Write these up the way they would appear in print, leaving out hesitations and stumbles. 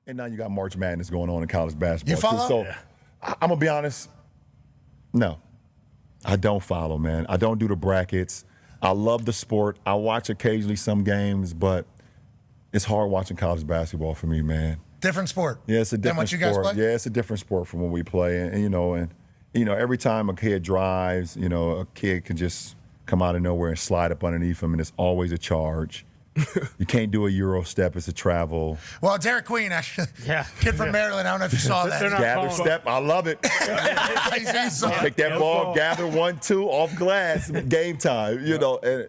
And now you got March Madness going on in college basketball. You follow? Too. So I'm going to be honest. No, I don't follow, man. I don't do the brackets. I love the sport. I watch occasionally some games, but it's hard watching college basketball for me, man. Different sport. Yeah, it's a different than what you guys sport. play? Yeah, it's a different sport from when we play. And every time a kid drives, a kid can just come out of nowhere and slide up underneath him, and it's always a charge. You can't do a Euro step. It's a travel. Well, Derek Queen, actually, kid from Maryland. I don't know if you saw that. Gather step. I love it. Take that ball, gather 1-2 off glass, game time. And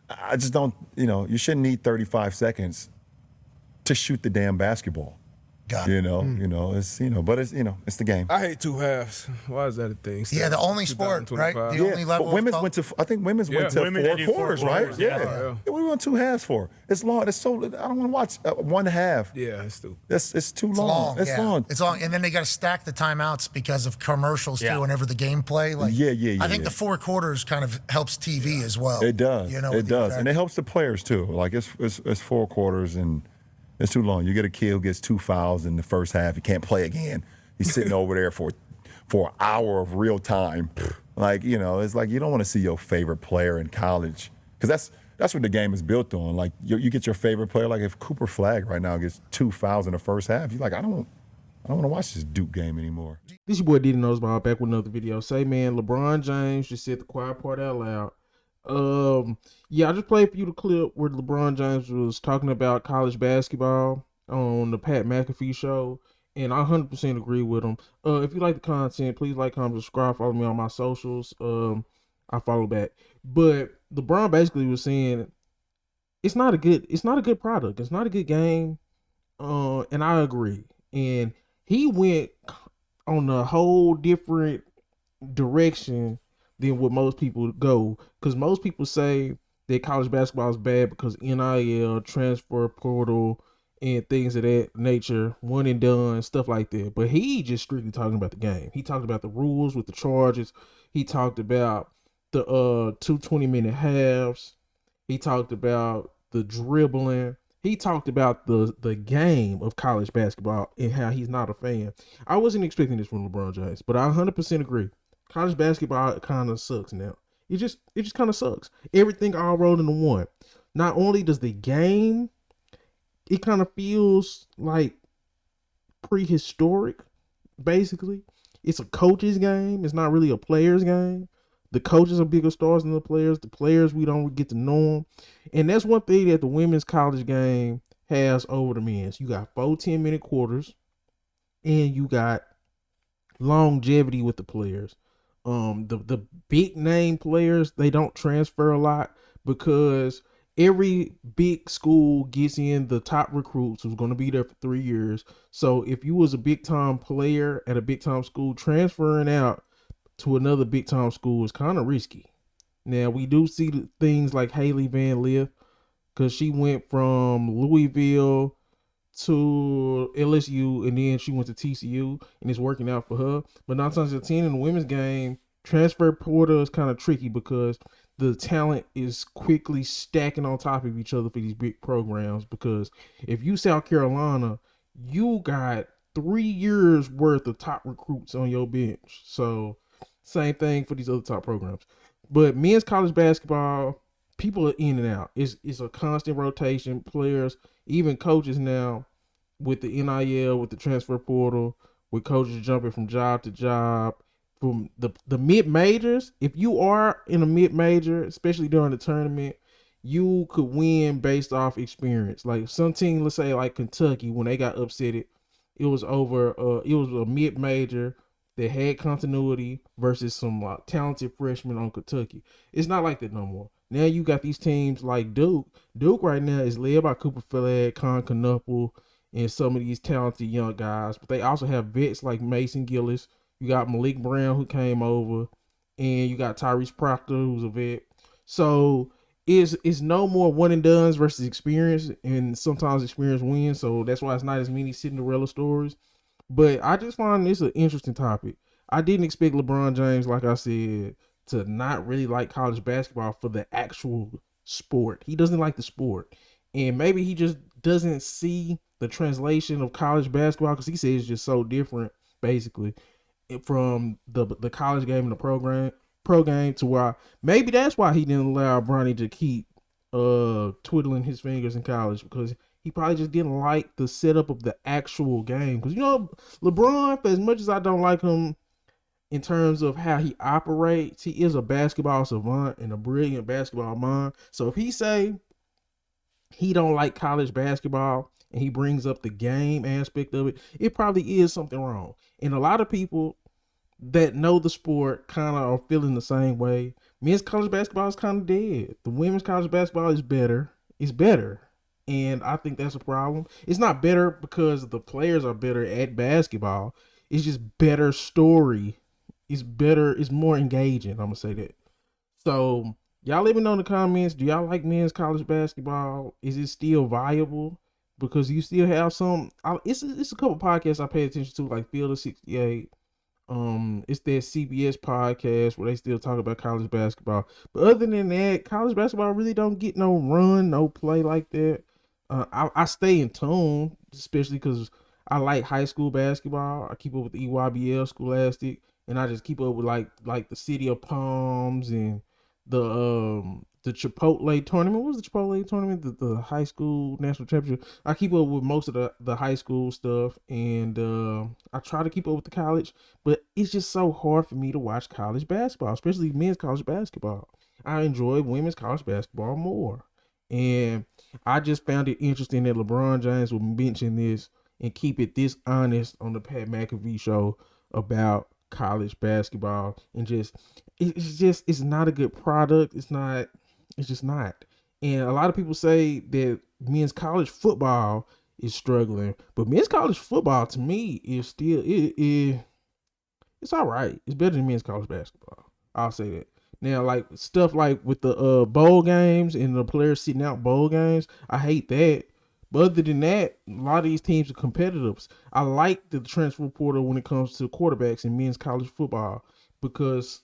I just don't, you shouldn't need 35 seconds to shoot the damn basketball. Got it. But it's the game. I hate two halves. Why is that a thing? Yeah, the only sport, right? The only level. But women's went to women four quarters, right? Yeah. What do we want 2 halves for? It's long. It's so. I don't want to watch 1 half. Yeah, it's stupid. It's too long. It's long. It's long, and then they got to stack the timeouts because of commercials too. Whenever the game play, I think the 4 quarters kind of helps TV as well. It does. It does, and it helps the players too. Like it's 4 quarters and. It's too long. You get a kid who gets 2 fouls in the first half. He can't play again. He's sitting over there for an hour of real time. It's like you don't want to see your favorite player in college because that's what the game is built on. Like you get your favorite player. Like if Cooper Flagg right now gets 2 fouls in the first half, you're like, I don't want to watch this Duke game anymore. This your boy Diddy Knows Ball back with another video. Say, man, LeBron James just said the quiet part out loud. I just played for you the clip where LeBron James was talking about college basketball on the Pat McAfee show, and I 100% agree with him. If you like the content, please like, comment, subscribe, follow me on my socials. I follow back. But LeBron basically was saying it's not a good product. It's not a good game. And I agree. And he went on a whole different direction than what most people go, because most people say that college basketball is bad because NIL, transfer portal, and things of that nature, one and done, stuff like that. But he just strictly talking about the game. He talked about the rules with the charges. He talked about the 2 20-minute halves. He talked about the dribbling. He talked about the game of college basketball and how he's not a fan. I wasn't expecting this from LeBron James, but I 100% agree. College basketball kind of sucks now. It just kind of sucks. Everything all rolled into one. Not only does the game, it kind of feels like prehistoric, basically. It's a coach's game. It's not really a player's game. The coaches are bigger stars than the players. The players, we don't get to know them. And that's one thing that the women's college game has over the men's. You got 4 10-minute quarters, and you got longevity with the players. The big name players, they don't transfer a lot because every big school gets in the top recruits who's going to be there for 3 years. So if you was a big time player at a big time school, transferring out to another big time school is kind of risky. Now we do see things like Haley Van Lith, because she went from Louisville to LSU, and then she went to TCU, and it's working out for her. But 9 times out of 10 in the women's game, transfer portal is kind of tricky because the talent is quickly stacking on top of each other for these big programs. Because if you South Carolina, you got 3 years worth of top recruits on your bench. So same thing for these other top programs. But men's college basketball, people are in and out. It's a constant rotation. Players, even coaches now, with the NIL, with the transfer portal, with coaches jumping from job to job, from the mid-majors. If you are in a mid-major, especially during the tournament, you could win based off experience. Like some team, let's say like Kentucky, when they got upset, it was over. It was a mid-major that had continuity versus some talented freshmen on Kentucky. It's not like that no more. Now you got these teams like Duke. Duke right now is led by Cooper Flagg, Con Knuckle, and some of these talented young guys. But they also have vets like Mason Gillis. You got Malik Brown, who came over, and you got Tyrese Proctor, who's a vet. So it's no more one and dones versus experience, and sometimes experience wins. So that's why it's not as many Cinderella stories. But I just find this an interesting topic. I didn't expect LeBron James, like I said, to not really like college basketball for the actual sport. He doesn't like the sport. And maybe he just doesn't see the translation of college basketball, because he says it's just so different, basically, from the college game and the pro game, to why maybe that's why he didn't allow Bronny to keep twiddling his fingers in college, because he probably just didn't like the setup of the actual game. Because, you know, LeBron, as much as I don't like him in terms of how he operates, he is a basketball savant and a brilliant basketball mind. So if he say he don't like college basketball and he brings up the game aspect of it, it probably is something wrong. And a lot of people that know the sport kind of are feeling the same way. Men's college basketball is kind of dead. The women's college basketball is better. It's better. And I think that's a problem. It's not better because the players are better at basketball. It's just better story. It's better. It's more engaging. I'm going to say that. So y'all let me know in the comments. Do y'all like men's college basketball? Is it still viable? Because you still have some. It's a couple podcasts I pay attention to, like Field of 68. It's that CBS podcast where they still talk about college basketball. But other than that, college basketball really don't get no run, no play like that. I stay in tune, especially because I like high school basketball. I keep up with the EYBL, Scholastic, and I just keep up with like the City of Palms and the Chipotle tournament. What was the Chipotle tournament? The high school national championship. I keep up with most of the high school stuff, and I try to keep up with the college, but it's just so hard for me to watch college basketball, especially men's college basketball. I enjoy women's college basketball more. And I just found it interesting that LeBron James would mention this and keep it this honest on the Pat McAfee show about college basketball. And it's not a good product. It's just not. And a lot of people say that men's college football is struggling, but men's college football to me is still it's all right. It's better than men's college basketball. I'll say that. Now, like stuff like with the bowl games and the players sitting out bowl games, I hate that. But other than that, a lot of these teams are competitors. I like the transfer portal when it comes to quarterbacks in men's college football, because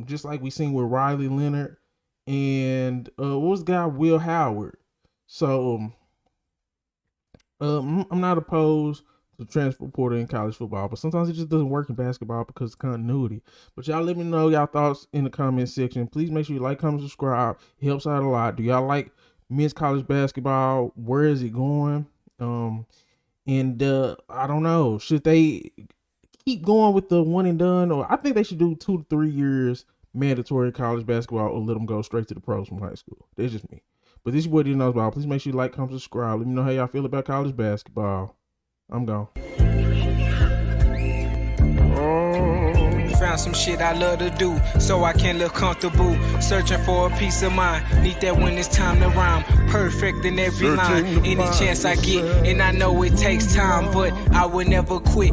just like we seen with Riley Leonard and what was the guy, Will Howard. So I'm not opposed to transfer portal in college football, but sometimes it just doesn't work in basketball because of continuity. But y'all let me know y'all thoughts in the comment section. Please make sure you like, comment, subscribe. It helps out a lot. Do y'all like men's college basketball? Where is it going? And I don't know. Should they keep going with the one and done, or I think they should do 2 to 3 years mandatory college basketball, or let them go straight to the pros from high school. That's just me. But this is what you know about. Please make sure you like, comment, subscribe. Let me know how y'all feel about college basketball. I'm gone. Found some shit I love to do, so I can live comfortable. Searching for a peace of mind. Need that when it's time to rhyme. Perfect in every line. Any chance I get, and I know it takes time, but I will never quit.